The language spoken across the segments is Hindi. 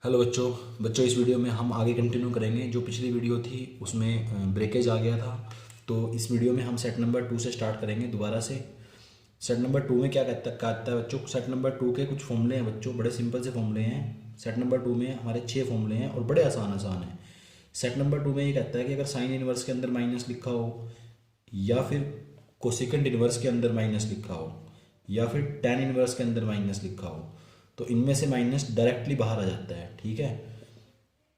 हेलो बच्चों बच्चों इस वीडियो में हम आगे कंटिन्यू करेंगे। जो पिछली वीडियो थी उसमें ब्रेकेज आ गया था, तो इस वीडियो में हम सेट नंबर 2 से स्टार्ट करेंगे दोबारा से। सेट नंबर 2 में क्या कहता है बच्चों। सेट नंबर 2 के कुछ फॉर्मूले हैं बच्चों, बड़े सिंपल से फॉर्मूले हैं। सेट नंबर 2 में हमारे 6 फॉर्मूले हैं और बड़े आसान आसान हैं। सेट नंबर 2 में ये कहता है कि अगर साइन इनवर्स के अंदर माइनस लिखा हो, या फिर कोसेकेंट इनवर्स के अंदर माइनस लिखा हो, या फिर टेन इनवर्स के अंदर माइनस लिखा हो, तो इनमें से माइनस डायरेक्टली बाहर आ जाता है। ठीक है,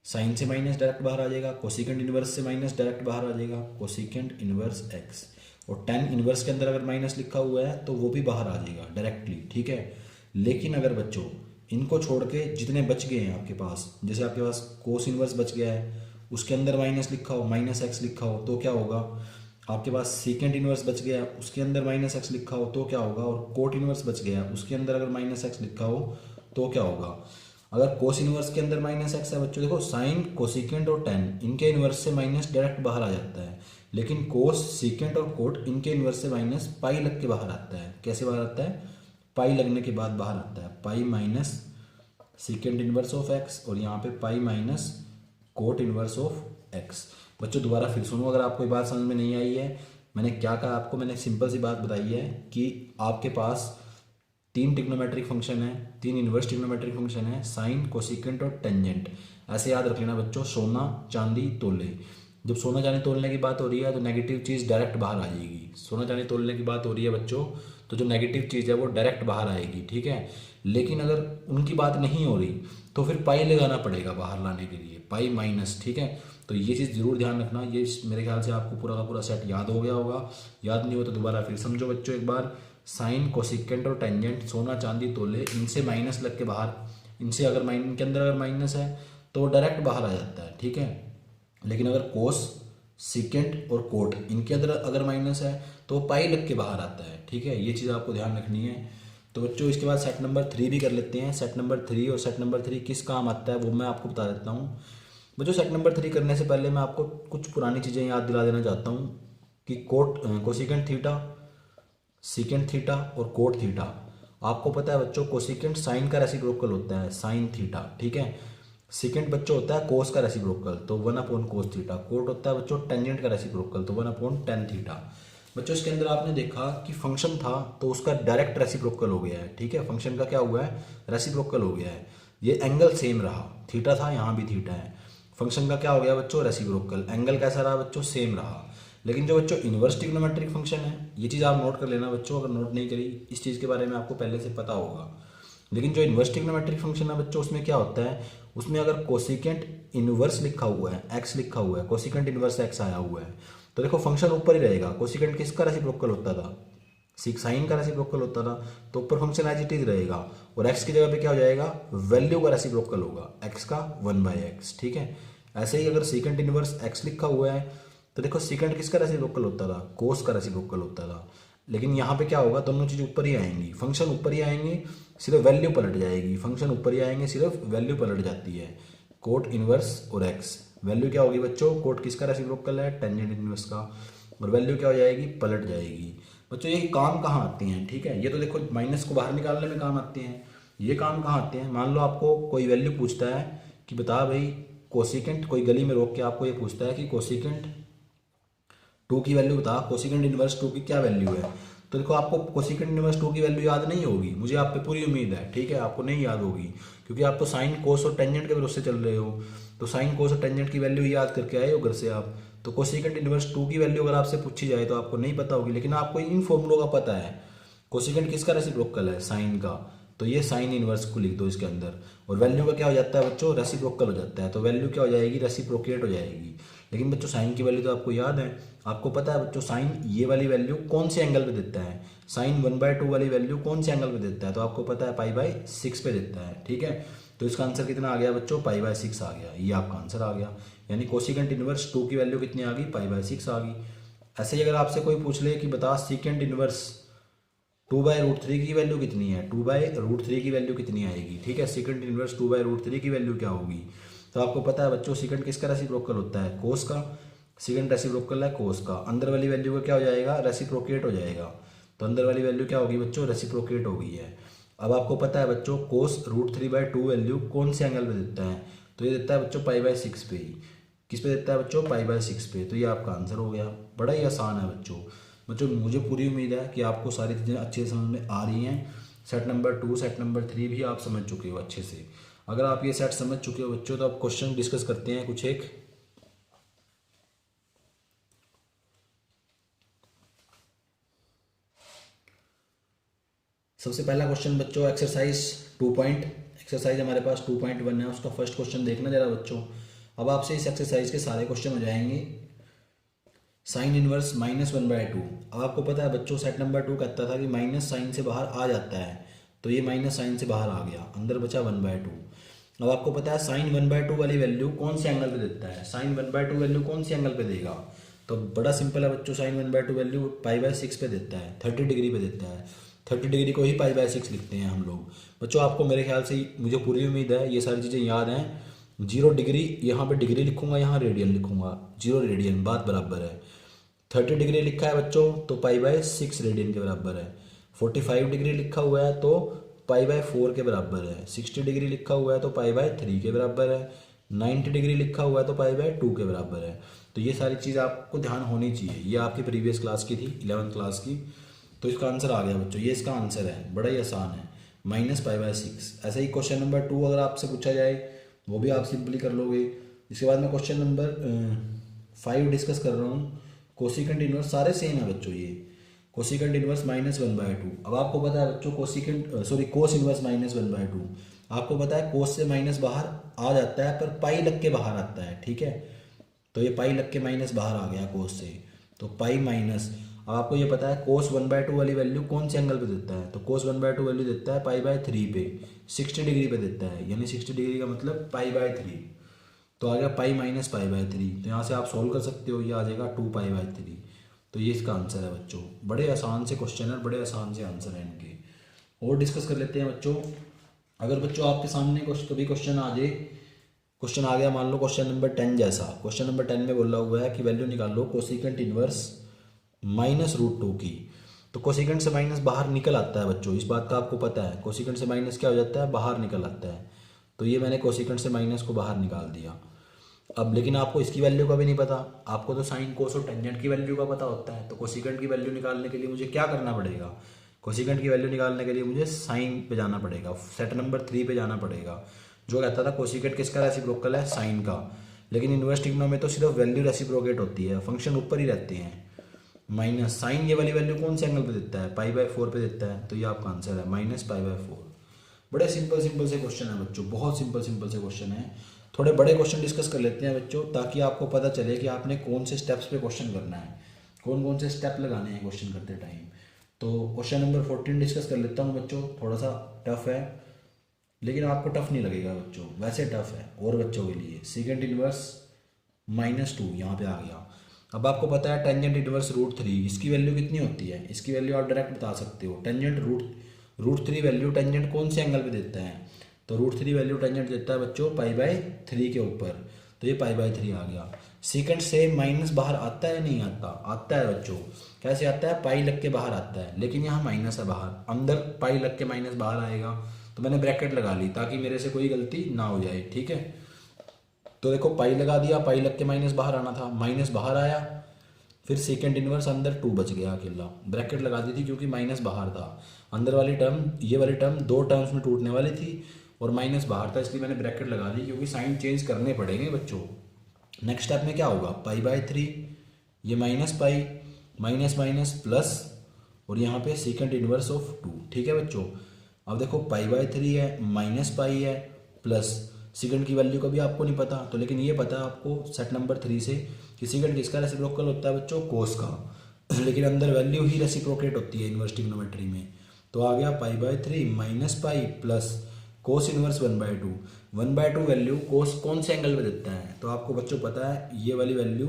साइन से माइनस डायरेक्ट बाहर आ जाएगा, कोसिकेंट इनवर्स से माइनस डायरेक्ट बाहर आ जाएगा, कोसिकेंट इनवर्स एक्स। और टेन इनवर्स के अंदर अगर माइनस लिखा हुआ है तो वो भी बाहर आ जाएगा डायरेक्टली। ठीक है, लेकिन अगर बच्चों इनको छोड़ के जितने बच गए हैं आपके पास, जैसे आपके पास कोस इनवर्स बच गया है, उसके अंदर माइनस लिखा हो, माइनस एक्स लिखा हो, तो क्या होगा। आपके पास सीकेंट इनवर्स बच गया, उसके अंदर माइनस एक्स लिखा हो तो क्या होगा। और कोट इनवर्स बच गया, उसके अंदर अगर माइनस एक्स लिखा हो तो क्या होगा। अगर कोस इनवर्स के अंदर माइनस एक्स है बच्चों, देखो साइन कोसिकेंट और टेन इनके इनवर्स से माइनस डायरेक्ट बाहर आ जाता है, लेकिन कोस सीकेंट और कोट इनके इनवर्स से माइनस पाई लग के बाहर आता है। कैसे बाहर आता है, पाई लगने के बाद बाहर आता है। Pi minus secant inverse of x, और यहाँ पे pi minus cot inverse of x. बच्चों दोबारा फिर सुनो, अगर आपको ये बात समझ में नहीं आई है, मैंने क्या कहा आपको, मैंने सिंपल सी बात बताई है कि आपके पास तीन ट्रिग्नोमेट्रिक फंक्शन है, तीन इनवर्स ट्रिग्नोमेट्रिक फंक्शन है, साइन कोसिकेंट और टेंजेंट। ऐसे याद रख लेना बच्चों, सोना चांदी तोले। जब सोना चांदी तोलने की बात हो रही है तो नेगेटिव चीज़ डायरेक्ट बाहर आ जाएगी। सोना चांदी तोलने की बात हो रही है बच्चों, तो जो नेगेटिव चीज़ है वो डायरेक्ट बाहर आएगी। ठीक है, लेकिन अगर उनकी बात नहीं हो रही तो फिर पाई लगाना पड़ेगा बाहर लाने के लिए, पाई माइनस। ठीक है, तो ये चीज़ जरूर ध्यान रखना। ये मेरे ख्याल से आपको पूरा का पूरा सेट याद हो गया होगा। याद नहीं हो तो दोबारा फिर समझो बच्चों एक बार। साइन कोसिकेंट और टेंजेंट, सोना चांदी तोले, इनसे माइनस लग के बाहर, इनसे अगर इनके अंदर अगर माइनस है तो वो डायरेक्ट बाहर आ जाता है। ठीक है, लेकिन अगर कोस सिकेंट और कोट इनके अंदर अगर माइनस है तो वो पाई लग के बाहर आता है। ठीक है, ये चीज़ आपको ध्यान रखनी है। तो बच्चों इसके बाद सेट नंबर 3 भी कर लेते हैं। सेट नंबर 3, और सेट नंबर 3 किस काम आता है वो मैं आपको बता देता हूँ। बच्चों सेट नंबर 3 करने से पहले मैं आपको कुछ पुरानी चीज़ें याद दिला देना चाहता हूँ कि cot cosecant theta, secant theta और कोट थीटा। आपको पता है बच्चों कोसिकेंट साइन का रेसिप्रोकल होता है, साइन थीटा। ठीक है, सीकेंट बच्चों होता है कोस का रेसिप्रोकल, तो 1 अपॉन कोस थीटा। कोट होता है बच्चों टेंजेंट का रेसिप्रोकल, तो 1 अपॉन टेन थीटा। बच्चों इसके अंदर आपने देखा कि फंक्शन था तो उसका डायरेक्ट रेसिप्रोकल हो गया है। ठीक है, फंक्शन का क्या हुआ है, रेसिप्रोकल हो गया है। ये एंगल सेम रहा, थीटा था यहाँ भी थीटा है। फंक्शन का क्या हो गया बच्चों, रेसिप्रोकल। एंगल कैसा रहा बच्चों, सेम रहा। लेकिन जो बच्चों इनवर्स ट्रिग्नोमेट्रिक फंक्शन है, ये चीज़ आप नोट कर लेना बच्चों, अगर नोट नहीं करी इस चीज़ के बारे में आपको पहले से पता होगा। लेकिन जो इनवर्स ट्रिग्नोमेट्रिक फंक्शन है बच्चों, उसमें क्या होता है, उसमें अगर कोसिकेंट इनवर्स लिखा हुआ है, एक्स लिखा हुआ है, कोसिकेंट इनवर्स एक्स आया हुआ है, तो देखो फंक्शन ऊपर ही रहेगा। कोसिकेंट किसका रेसिप्रोकल होता था, साइन का रेसिप्रोकल होता था, तो ऊपर फंक्शन एज इट इज रहेगा। और एक्स की जगह पे क्या हो जाएगा, वैल्यू का रेसिप्रोकल होगा, एक्स का 1/x। ठीक है, ऐसे ही अगर सीकेंट इनवर्स एक्स लिखा हुआ है तो देखो सीकेंट किसका रेसिप्रोकल होता था, कोस का रेसिप्रोकल होता था। लेकिन यहाँ पे क्या होगा, दोनों चीज़ ऊपर ही आएंगी, फंक्शन ऊपर ही आएंगे, सिर्फ वैल्यू पलट जाएगी। फंक्शन ऊपर ही आएंगे, सिर्फ वैल्यू पलट जाती है। कोट इनवर्स और एक्स, वैल्यू क्या होगी बच्चों, कोट किसका रेसिप्रोकल है, टेंजेंट इनवर्स का, और वैल्यू क्या हो जाएगी, पलट जाएगी। बच्चों ये काम कहाँ आते हैं, ठीक है, ये तो देखो माइनस को बाहर निकालने में काम आते हैं। ये काम कहाँ आते हैं, मान लो आपको कोई वैल्यू पूछता है कि बता भाई कोसिकेंट, कोई गली में रोक के आपको ये पूछता है कि कोसिकेंट 2 की वैल्यू बता, कोसिकेंट इनवर्स 2 की क्या वैल्यू है। तो देखो आपको कोसिकेंट इनवर्स 2 की वैल्यू याद नहीं होगी, मुझे आप पे पूरी उम्मीद है। ठीक है, आपको नहीं याद होगी क्योंकि आप तो साइन कोस और टेंजेंट के भरोसे चल रहे हो। तो साइन कोस और टेंजेंट की वैल्यू याद करके आए हो घर से आप। तो कोसिकेंट इनवर्स 2 की वैल्यू अगर आपसे पूछी जाए तो आपको नहीं पता होगी, लेकिन आपको इन फॉर्मूलों का पता है। कोसिकेंट किसका रेसिप्रोकल है, साइन का, तो ये साइन इनवर्स को लिख दो इसके अंदर। और वैल्यू का क्या हो जाता है बच्चों, रेसिप्रोकल हो जाता है, तो वैल्यू क्या हो जाएगी, रेसिप्रोकेट हो जाएगी। लेकिन बच्चों साइन की वैल्यू तो आपको याद है, आपको पता है बच्चों साइन ये वाली वैल्यू कौन से एंगल पे देता है, साइन 1/2 वाली वैल्यू कौन से एंगल पे देता है, तो आपको पता है पाई/6 पे देता है। ठीक है, तो इसका आंसर कितना आ गया बच्चों, पाई/6 आ गया, ये आपका आंसर आ गया। यानी कोसिकेंट इनवर्स 2 की वैल्यू कितनी आ गई, पाई/6 आ गई। ऐसे ही अगर आपसे कोई पूछ ले कि बता सीकेंट इनवर्स 2/√3 की वैल्यू कितनी है, 2/√3 की वैल्यू कितनी आएगी। ठीक है, सीकेंट इनवर्स 2/√3 की वैल्यू क्या होगी, तो आपको पता है बच्चों सीकेंट किसका रेसिप्रोकल होता है, कोस का। सीकेंट रेसिप्रोकल है कोस का, अंदर वाली वैल्यू का क्या हो जाएगा, रेसिप्रोकेट हो जाएगा। तो अंदर वाली वैल्यू क्या होगी बच्चों, रेसिप्रोकेट हो गई है। अब आपको पता है बच्चों कोस √3/2 वैल्यू कौन से एंगल पे देता है, तो ये देता है बच्चों π/6 पे ही। किस पे देता है बच्चों, π/6 पे। तो ये आपका आंसर हो गया। बड़ा ही आसान है बच्चों। मुझे पूरी उम्मीद है कि आपको सारी चीज़ें अच्छे से समझ में आ रही हैं। सेट नंबर 2 सेट नंबर 3 भी आप समझ चुके हो अच्छे से। अगर आप ये सेट समझ चुके हो बच्चों तो आप क्वेश्चन डिस्कस करते हैं कुछ एक। सबसे पहला क्वेश्चन बच्चों एक्सरसाइज हमारे पास 2.1 है, उसका फर्स्ट क्वेश्चन देखना जरा बच्चों। अब आपसे इस एक्सरसाइज के सारे क्वेश्चन हो जाएंगे। Sine inverse -1/2। अब आपको पता है बच्चों सेट नंबर 2 कहता था कि माइनस साइन से बाहर आ जाता है, तो ये माइनस साइन से बाहर आ गया, अंदर बचा 1/2। अब आपको पता है साइन 1/2 वाली वैल्यू कौन से एंगल पे देता है, साइन 1/2 वैल्यू कौन से एंगल पे देगा, तो बड़ा सिंपल है बच्चों, साइन 1/2 वैल्यू π/6 पे देता है, 30 डिग्री पे देता है। 30 डिग्री को ही π/6 लिखते हैं हम लोग। बच्चों आपको मेरे ख्याल से मुझे पूरी उम्मीद है ये सारी चीज़ें याद हैं। 0 डिग्री यहाँ पे डिग्री लिखूंगा, यहाँ रेडियन लिखूंगा, 0 रेडियन बात बराबर है। 30 डिग्री लिखा है बच्चों तो π/6 रेडियन के बराबर है। 45 डिग्री लिखा हुआ है तो π/4 के बराबर है। 60 डिग्री लिखा हुआ है तो π/3 के बराबर है। 90 डिग्री लिखा हुआ है तो π/2 के बराबर है। तो ये सारी चीज़ आपको ध्यान होनी चाहिए। ये आपकी प्रीवियस क्लास की थी, 11th क्लास की। तो इसका आंसर आ गया बच्चों, ये इसका आंसर है, बड़ा ही आसान है, -π/6। ऐसे ही क्वेश्चन नंबर 2 अगर आपसे पूछा जाए वो भी आप सिंपली कर लोगे। इसके बाद मैं क्वेश्चन नंबर 5 डिस्कस कर रहा हूँ। कोसिकेंट इनवर्स सारे सेम है बच्चों, ये कोसिकेंट इनवर्स -1/2। अब आपको पता है बच्चों कोस इनवर्स -1/2। आपको पता है कोस से माइनस बाहर आ जाता है पर पाई लग के बाहर आता है, ठीक है। तो ये पाई लग के माइनस बाहर आ गया कोस से, तो पाई माइनस। अब आपको ये पता है कोस 1/2 वाली वैल्यू कौन से एंगल पे देता है, तो कोस 1/2 वैल्यू देता है π/3 पे, 60 डिग्री पे देता है, यानी 60 डिग्री का मतलब π/3। तो आ गया पाई -π/3। तो यहाँ से आप सोल्व कर सकते हो, ये आ जाएगा 2π/3। तो ये इसका आंसर है बच्चों। बड़े आसान से क्वेश्चन है, बड़े आसान से आंसर हैं इनके। और डिस्कस कर लेते हैं बच्चों। अगर बच्चों आपके सामने कभी क्वेश्चन आ जाए, क्वेश्चन आ गया मान लो क्वेश्चन नंबर 10 जैसा। क्वेश्चन नंबर 10 में बोला हुआ है कि वैल्यू निकालो कोसिकेंट इनवर्स -√2 की। तो कोसिकेंट से माइनस बाहर निकल आता है बच्चों, इस बात का आपको पता है। कोसिकेंट से माइनस क्या हो जाता है, बाहर निकल आता है। तो ये मैंने कोसिकेंट से माइनस को बाहर निकाल दिया। अब लेकिन आपको इसकी वैल्यू का भी नहीं पता, आपको तो साइन कोस और टेंजेंट की वैल्यू का पता होता है। तो कोसिकेंट की वैल्यू निकालने के लिए मुझे क्या करना पड़ेगा, कोसिकेंट की वैल्यू निकालने के लिए मुझे साइन पे जाना पड़ेगा, सेट नंबर 3 पे जाना पड़ेगा, जो कहता था कोसिकेंट किसका रेसिप्रोकल है, साइन का। लेकिन इनवर्स ट्रिग्नो में तो सिर्फ वैल्यू रेसिप्रोकेट होती है, फंक्शन ऊपर ही रहते हैं। माइनस साइन ये वाली वैल्यू कौन से एंगल पे देता है, π/4 पे देता है। तो ये आपका आंसर है -π/4। बड़े सिंपल से क्वेश्चन है बच्चों, बहुत सिंपल से क्वेश्चन है। थोड़े बड़े क्वेश्चन डिस्कस कर लेते हैं बच्चों, ताकि आपको पता चले कि आपने कौन से स्टेप्स पे क्वेश्चन करना है, कौन से स्टेप लगाने हैं क्वेश्चन करते टाइम। तो क्वेश्चन नंबर 14 डिस्कस कर लेता हूँ बच्चों। थोड़ा सा टफ है, लेकिन आपको टफ नहीं लगेगा बच्चों, वैसे टफ है और बच्चों के लिए। सेकेंड इनवर्स -2 यहाँ पे आ गया। अब आपको पता है टेंजेंट इनवर्स √3, इसकी वैल्यू कितनी होती है, इसकी वैल्यू आप डायरेक्ट बता सकते हो। टेंजेंट √3 वैल्यू टेंजेंट कौन से एंगल पे देता है, तो √3 वैल्यू टेंजेंट देता है बच्चों π/3 के ऊपर। तो ये π/3 आ गया। सेकंड से माइनस बाहर आता है नहीं आता, आता है बच्चों। कैसे आता है, पाई लग के बाहर आता है, लेकिन यहाँ माइनस है बाहर, अंदर पाई लग के माइनस बाहर आएगा। तो मैंने ब्रैकेट लगा ली ताकि मेरे से कोई गलती ना हो जाए, ठीक है। तो देखो पाई लगा दिया, पाई लग के माइनस बाहर आना था, माइनस बाहर आया, फिर सेकंड इनवर्स अंदर 2 बच गया अकेला। ब्रैकेट लगा दी थी क्योंकि माइनस बाहर था। अंदर वाली टर्म, ये वाली टर्म 2 टर्म्स में टूटने वाली थी और माइनस बाहर था, इसलिए मैंने ब्रैकेट लगा दी, क्योंकि साइन चेंज करने पड़ेंगे बच्चों। नेक्स्ट स्टेप में क्या होगा, π/3, ये -π, माइनस माइनस प्लस, और यहाँ पे सेकंड इनवर्स ऑफ 2, ठीक है बच्चों। अब देखो π/3 है, -π है, प्लस सेकंड की वैल्यू का भी आपको नहीं पता, तो लेकिन ये पता है आपको सेट नंबर 3 से कि सेकंड किसका रेसिप्रोकल होता है बच्चों, कोस का। लेकिन अंदर वैल्यू ही रेसिप्रोकेट होती है इनवर्स ट्रिग्नोमेट्री में। तो आ गया π/3 -π प्लस कोस इनवर्स 1/2। 1/2 वैल्यू कोस कौन से एंगल पे देता है, तो आपको बच्चों पता है ये वाली वैल्यू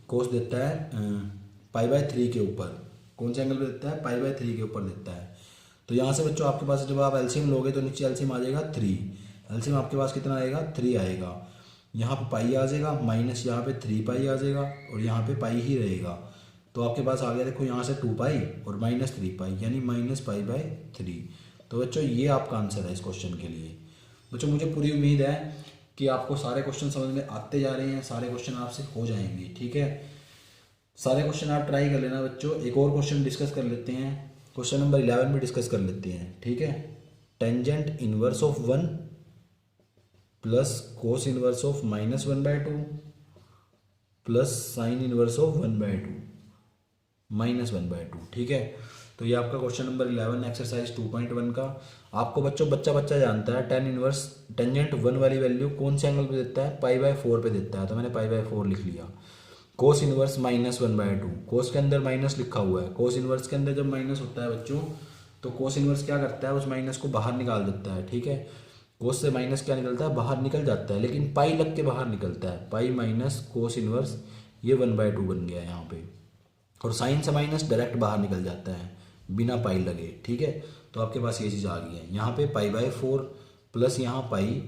कोस देता है π/3 के ऊपर। कौन से एंगल पे देता है, π/3 के ऊपर देता है। तो यहाँ से बच्चों आपके पास जब आप एलसीएम लोगे तो नीचे एलसीएम आ जाएगा 3। एलसीएम आपके पास कितना आएगा, 3 आएगा। यहाँ पे पाई आ जाएगा, माइनस यहाँ पे 3π आ जाएगा, और यहाँ पे पाई ही रहेगा। तो आपके पास आ गया देखो यहाँ से 2π और -3π, यानी -π/3। तो बच्चों ये आपका आंसर है इस क्वेश्चन के लिए। बच्चों मुझे पूरी उम्मीद है कि आपको सारे क्वेश्चन समझ में आते जा रहे हैं, सारे क्वेश्चन आपसे हो जाएंगे, ठीक है। सारे क्वेश्चन आप ट्राई कर लेना बच्चों। एक और क्वेश्चन डिस्कस कर लेते हैं, क्वेश्चन नंबर 11 भी डिस्कस कर लेते हैं, ठीक है। Tangent inverse of 1 plus cos inverse of -1/2 plus sine inverse of 1/2 -1/2, ठीक है। तो ये आपका क्वेश्चन नंबर 11 एक्सरसाइज 2.1 का। आपको बच्चों बच्चा जानता है टेन इनवर्स टेंजेंट 1 वाली वैल्यू कौन से एंगल पे देता है, π/4 पे देता है, तो मैंने π/4 लिख लिया। कोस इनवर्स -1/2, कोस के अंदर माइनस लिखा हुआ है, कोस इनवर्स के अंदर जब माइनस होता है बच्चों तो कोस इनवर्स क्या करता है, उस माइनस को बाहर निकाल देता है, ठीक है। कोस से माइनस क्या निकलता है, बाहर निकल जाता है, लेकिन पाई लग के बाहर निकलता है, पाई माइनस कोस इनवर्स, ये 1/2 बन गया यहाँ पे। और साइन से माइनस डायरेक्ट बाहर निकल जाता है बिना पाई लगे, ठीक है। तो आपके पास ये चीज़ आ गई है। यहाँ पे π/4 प्लस यहाँ पाई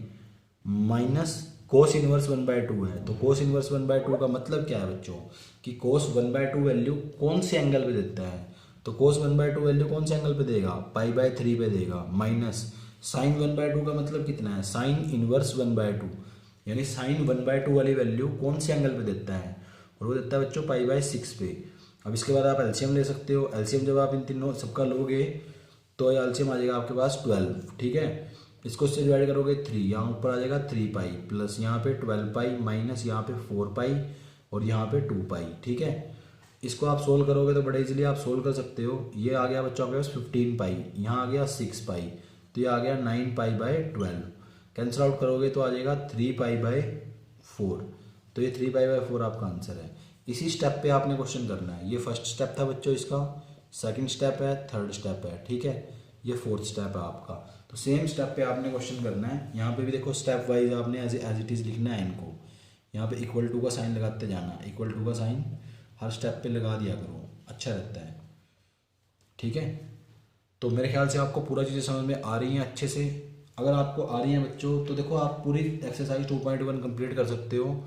माइनस कोस इनवर्स 1/2 है। तो कोस इनवर्स 1/2 का मतलब क्या है बच्चों कि कोस 1/2 वैल्यू कौन से एंगल पे देता है, तो कोस 1/2 वैल्यू कौन से एंगल पे देगा, π/3 पे देगा, माइनस साइन 1/2 का मतलब कितना है, साइन इनवर्स 1/2, यानी साइन 1/2 वाली वैल्यू कौन से एंगल पे देता है, और वो देता है बच्चों π/6 पे। अब इसके बाद आप एलसीएम ले सकते हो। एलसीएम जब आप इन तीनों सबका लोगे तो ये एलसीएम आ जाएगा आपके पास 12, ठीक है। इसको इससे डिवाइड करोगे 3, यहाँ ऊपर आ जाएगा 3π प्लस यहाँ पे 12π माइनस यहाँ पे 4π और यहाँ पे 2π, ठीक है। इसको आप सोल्व करोगे तो बड़े इजीली आप सोल्व कर सकते हो। ये आ गया बच्चों आपके पास 15π, यहाँ आ गया 6π, तो ये आ गया 9π/12। कैंसिल आउट करोगे तो आ जाएगा 3π/4, तो ये 3π/4 आपका आंसर है। इसी स्टेप पे आपने क्वेश्चन करना है। ये फर्स्ट स्टेप था बच्चों इसका, सेकंड स्टेप है, थर्ड स्टेप है, ठीक है, ये फोर्थ स्टेप है आपका। तो सेम स्टेप पे आपने क्वेश्चन करना है। यहाँ पे भी देखो स्टेप वाइज आपने एज इट इज़ लिखना है इनको। यहाँ पे इक्वल टू का साइन लगाते जाना, इक्वल टू का साइन हर स्टेप पे लगा दिया करो, अच्छा रहता है, ठीक है। तो मेरे ख्याल से आपको पूरा चीज़ें समझ में आ रही हैं अच्छे से। अगर आपको आ रही हैं बच्चों तो देखो आप पूरी एक्सरसाइज 2.1 कंप्लीट कर सकते हो।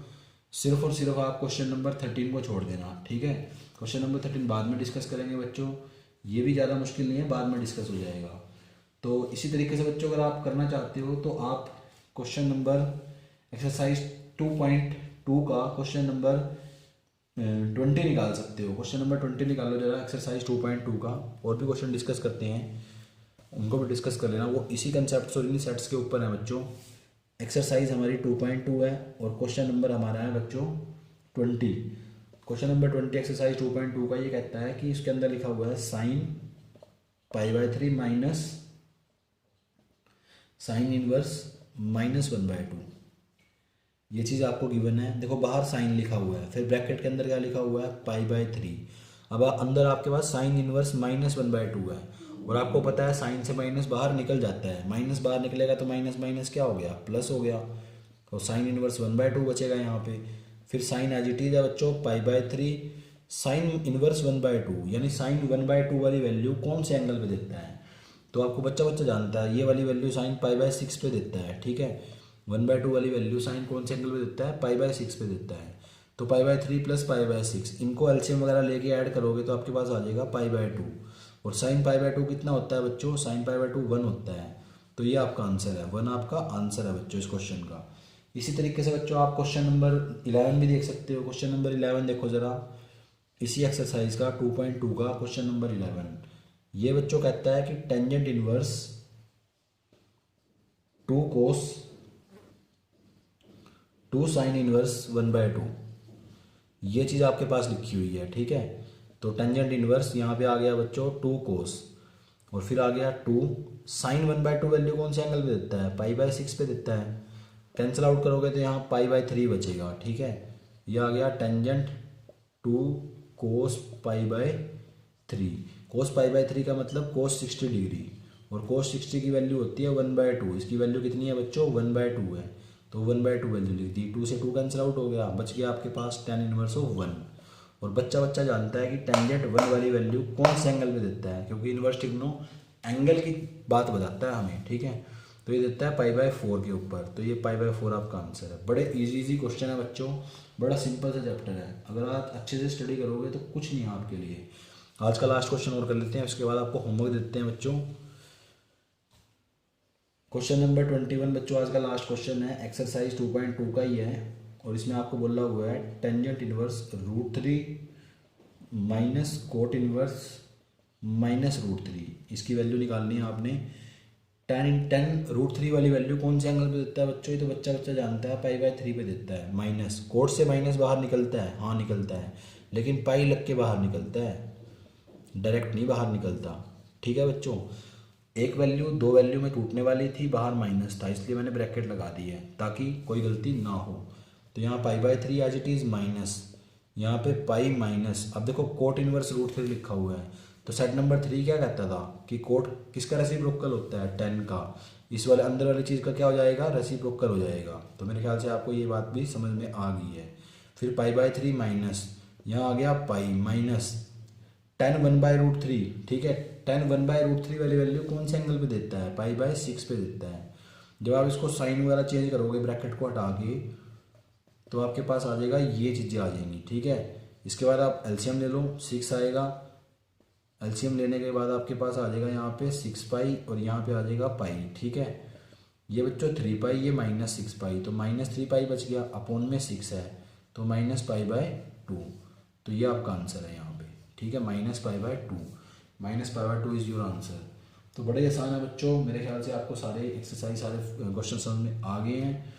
सिर्फ और सिर्फ आप क्वेश्चन नंबर 13 को छोड़ देना, ठीक है। क्वेश्चन नंबर 13 बाद में डिस्कस करेंगे बच्चों, ये भी ज़्यादा मुश्किल नहीं है, बाद में डिस्कस हो जाएगा। तो इसी तरीके से बच्चों अगर आप करना चाहते हो तो आप क्वेश्चन नंबर एक्सरसाइज 2.2 का क्वेश्चन नंबर 20 निकाल सकते हो। क्वेश्चन नंबर 20 निकालो जरा एक्सरसाइज 2.2 का। और भी क्वेश्चन डिस्कस करते हैं, उनको भी डिस्कस कर लेना, वो इसी कंसेप्ट और इन्हीं सेट्स के ऊपर है बच्चों। एक्सरसाइज हमारी 2.2 है और क्वेश्चन नंबर हमारा है बच्चों 20। क्वेश्चन नंबर 20 एक्सरसाइज 2.2 का ये कहता है कि इसके अंदर लिखा हुआ है साइन π/3 माइनस साइन इनवर्स -1/2। ये चीज़ आपको गिवन है। देखो बाहर साइन लिखा हुआ है, फिर ब्रैकेट के अंदर क्या लिखा हुआ है π/3। अब अंदर आपके पास साइन इनवर्स -1/2 है और आपको पता है साइन से माइनस बाहर निकल जाता है, माइनस बाहर निकलेगा तो माइनस माइनस क्या हो गया, प्लस हो गया, और साइन इनवर्स 1/2 बचेगा यहाँ पे। फिर साइन एज इट इज है बच्चों π/3 साइन इनवर्स 1/2, यानी साइन 1/2 वाली वैल्यू कौन से एंगल पे देता है, तो आपको बच्चा जानता है ये वाली वैल्यू साइन π/6 पे देता है, ठीक है। 1/2 वाली वैल्यू साइन कौन से एंगल पे देता है, π/6 पे देता है। तो π/3 प्लस π/6 इनको एलसीएम वगैरह लेके ऐड करोगे तो आपके पास आ जाएगा π/2, और साइन π/2 कितना होता है बच्चों, साइन π/2 1 होता है। तो ये आपका आंसर है, 1 आपका आंसर है बच्चों इस क्वेश्चन का। इसी तरीके से बच्चों आप क्वेश्चन नंबर 11 भी देख सकते हो। क्वेश्चन नंबर 11 देखो ज़रा, इसी एक्सरसाइज का 2.2 का क्वेश्चन नंबर 11। ये बच्चों कहता है कि टेंजेंट इनवर्स 2 कोस 2 साइन इनवर्स 1/2, ये चीज़ आपके पास लिखी हुई है, ठीक है। तो टेंजेंट इनवर्स यहाँ पे आ गया बच्चों 2 कोस, और फिर आ गया 2 साइन 1/2 वैल्यू कौन से एंगल पे देता है, π/6 पे देता है। कैंसिल आउट करोगे तो यहाँ π/3 बचेगा, ठीक है। ये आ गया टेंजेंट 2 कोस π/3। कोस π/3 का मतलब कोस 60 डिग्री, और कोस 60 की वैल्यू होती है 1/2। इसकी वैल्यू कितनी है बच्चों, 1/2 है, तो 1/2 वैल्यू लिख दी। 2 से 2 कैंसिल आउट हो गया, बच गया आपके पास tan इनवर्स ऑफ 1। और बच्चा जानता है कि टेंजेंट 1 वाली वैल्यू कौन से एंगल पे देता है, क्योंकि इनवर्स टिग्नो एंगल की बात बताता है हमें, ठीक है। तो ये देता है π/4 के ऊपर, तो ये π/4 आपका आंसर है। बड़े इजी क्वेश्चन है बच्चों, बड़ा सिंपल सा चैप्टर है। अगर आप अच्छे से स्टडी करोगे तो कुछ नहीं है आपके लिए। आज का लास्ट क्वेश्चन और कर लेते हैं, उसके बाद आपको होमवर्क देते हैं बच्चों। क्वेश्चन नंबर 21 बच्चों आज का लास्ट क्वेश्चन है, एक्सरसाइज 2.2 का ही है और इसमें आपको बोला हुआ है tangent inverse √3 minus cot inverse minus √3, इसकी वैल्यू निकालनी है आपने। टेन √3 वाली वैल्यू कौन से एंगल पे देता है बच्चों, ये तो बच्चा जानता है, π/3 पे देता है। माइनस कोट से माइनस बाहर निकलता है, हाँ निकलता है, लेकिन पाई लग के बाहर निकलता है, डायरेक्ट नहीं बाहर निकलता। ठीक है बच्चों, एक वैल्यू दो वैल्यू में टूटने वाली थी, बाहर माइनस था, इसलिए मैंने ब्रैकेट लगा दी है ताकि कोई गलती ना हो। तो यहाँ π/3 एज इट इज़ माइनस, यहाँ पे पाई माइनस। अब देखो कोट इनवर्स √3 लिखा हुआ है, तो सेट नंबर 3 क्या कहता था कि कोट किसका रेसिप्रोकल होता है, 10 का। इस वाले अंदर वाली चीज़ का क्या हो जाएगा, रेसिप्रोकल हो जाएगा। तो मेरे ख्याल से आपको ये बात भी समझ में आ गई है। फिर π/3 माइनस, यहाँ आ गया पाई माइनस 10 1/√3। ठीक है, 10 1/√3 वाली वैल्यू कौन से एंगल पे देता है, π/6 पे देता है। जब आप इसको साइन वगैरह चेंज करोगे ब्रैकेट को हटा के, तो आपके पास आ जाएगा, ये चीज़ें आ जाएंगी। ठीक है, इसके बाद आप एलसीएम ले लो, 6 आएगा। एलसीएम लेने के बाद आपके पास आ जाएगा यहाँ पे 6π और यहाँ पे आ जाएगा पाई। ठीक है, ये बच्चों 3π, ये -6π, तो -3π बच गया, अपोन में 6 है तो -π/2। तो ये आपका आंसर है यहाँ पे। ठीक है, -π/2, -π/2 इज़ योर आंसर। तो बड़े आसान है बच्चों, मेरे ख्याल से आपको सारे एक्सरसाइज सारे क्वेश्चन समझ में आ गए हैं।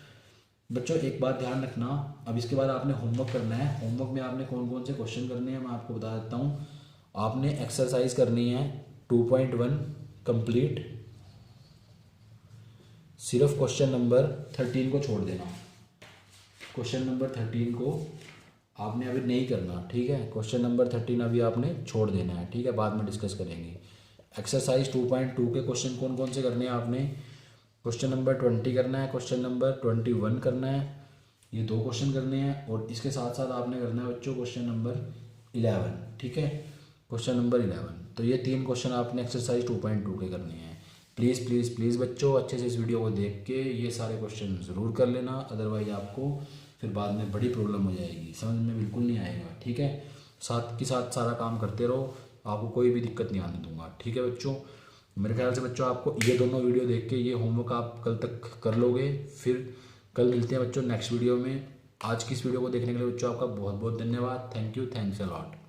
बच्चों एक बात ध्यान रखना, अब इसके बाद आपने होमवर्क करना है। होमवर्क में आपने कौन कौन से क्वेश्चन करने हैं मैं आपको बता देता हूँ। आपने एक्सरसाइज करनी है 2.1 कंप्लीट, सिर्फ क्वेश्चन नंबर 13 को छोड़ देना। क्वेश्चन नंबर 13 को आपने अभी नहीं करना। ठीक है, क्वेश्चन नंबर 13 अभी आपने छोड़ देना है। ठीक है, बाद में डिस्कस करेंगे। एक्सरसाइज 2.2 के क्वेश्चन कौन कौन से करने हैं आपने, क्वेश्चन नंबर 20 करना है, क्वेश्चन नंबर 21 करना है, ये 2 क्वेश्चन करने हैं। और इसके साथ साथ आपने करना है बच्चों क्वेश्चन नंबर 11। ठीक है, क्वेश्चन नंबर 11। तो ये 3 क्वेश्चन आपने एक्सरसाइज 2.2 के करने हैं। प्लीज़ प्लीज़ प्लीज़ बच्चों अच्छे से इस वीडियो को देख के ये सारे क्वेश्चन ज़रूर कर लेना, अदरवाइज आपको फिर बाद में बड़ी प्रॉब्लम हो जाएगी, समझ में बिल्कुल नहीं आएगा। ठीक है, साथ के साथ सारा काम करते रहो, आपको कोई भी दिक्कत नहीं आने दूंगा। ठीक है बच्चों, मेरे ख्याल से बच्चों आपको ये दोनों वीडियो देख के ये होमवर्क आप कल तक कर लोगे। फिर कल मिलते हैं बच्चों नेक्स्ट वीडियो में। आज की इस वीडियो को देखने के लिए बच्चों आपका बहुत बहुत धन्यवाद। Thank you, thanks a lot.